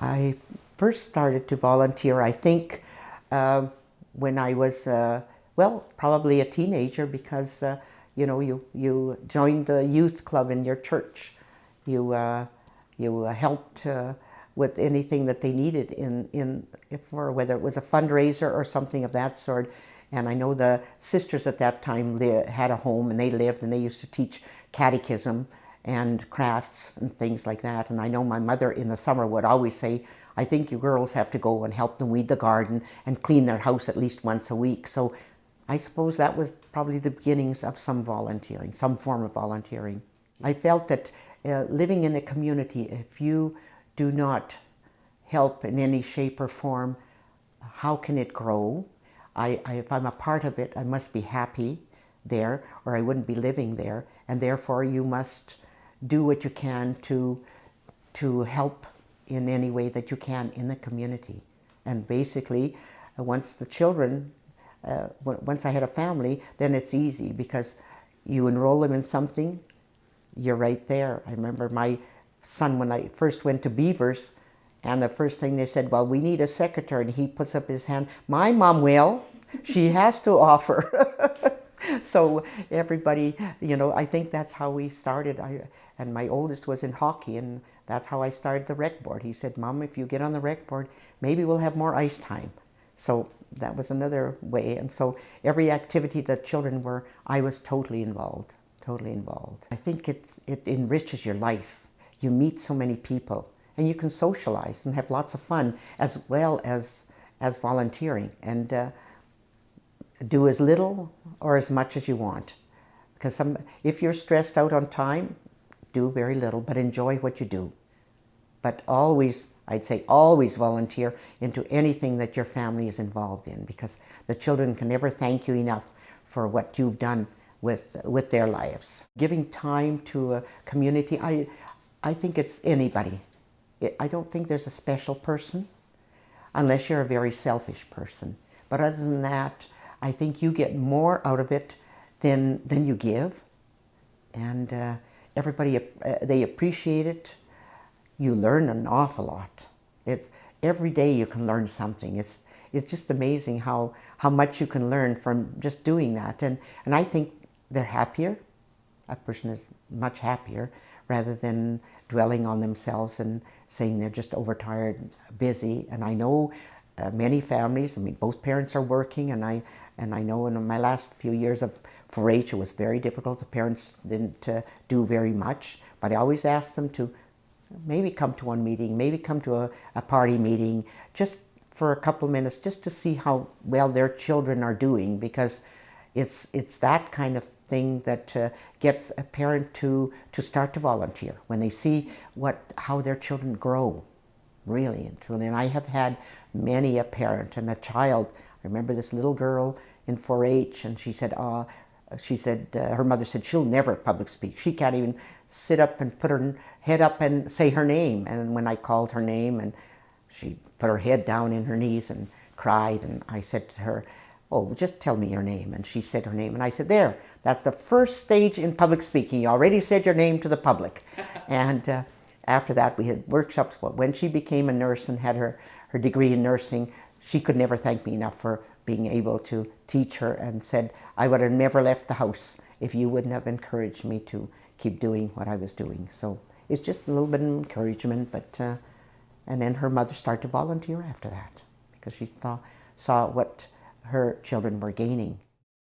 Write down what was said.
I first started to volunteer, I think, when I was, well, probably a teenager because, you joined the youth club in your church. You helped with anything that they needed for whether it was a fundraiser or something of that sort. And I know the sisters at that time had a home and they used to teach catechism and crafts and things like that. And I know my mother in the summer would always say, I think you girls have to go and help them weed the garden and clean their house at least once a week. So I suppose that was probably the beginnings of some volunteering, some form of volunteering. I felt that living in a community, if you do not help in any shape or form, how can it grow? If I'm a part of it, I must be happy there or I wouldn't be living there. And therefore you must do what you can to help in any way that you can in the community. And basically, once the children, once I had a family, then it's easy because you enroll them in something, you're right there. I remember my son, when I first went to Beavers, and the first thing they said, well, we need a secretary, and he puts up his hand. My mom will. She has to offer. So everybody, I think that's how we started. And my oldest was in hockey, and that's how I started the rec board. He said, Mom, if you get on the rec board, maybe we'll have more ice time. So that was another way. And so every activity that children were, I was totally involved, totally involved. I think it enriches your life. You meet so many people, and you can socialize and have lots of fun as well as volunteering, and do as little or as much as you want. Because if you're stressed out on time, do very little, but enjoy what you do. But always, I'd say always volunteer into anything that your family is involved in, because the children can never thank you enough for what you've done with their lives. Giving time to a community, I think it's anybody. I don't think there's a special person, unless you're a very selfish person. But other than that, I think you get more out of it than you give. And everybody, they appreciate it. You learn an awful lot. Every day you can learn something. It's just amazing how much you can learn from just doing that. And I think they're happier. A person is much happier rather than dwelling on themselves and saying they're just overtired, busy. And I know many families, I mean, both parents are working, and I know in my last few years of 4-H, it was very difficult. The parents didn't do very much, but I always asked them to maybe come to one meeting, maybe come to a party meeting, just for a couple of minutes, just to see how well their children are doing, because it's that kind of thing that gets a parent to start to volunteer when they see how their children grow, really and truly. And I have had many a parent and a child. I remember this little girl in 4-H, and she said, her mother said she'll never public speak. She can't even sit up and put her head up and say her name. And when I called her name, and she put her head down in her knees and cried, and I said to her, oh, just tell me your name. And she said her name, and I said, there, that's the first stage in public speaking. You already said your name to the public. And after that, we had workshops. When she became a nurse and had her degree in nursing, she could never thank me enough for being able to teach her, and said, I would have never left the house if you wouldn't have encouraged me to keep doing what I was doing. So it's just a little bit of encouragement, but and then her mother started to volunteer after that, because she saw what her children were gaining.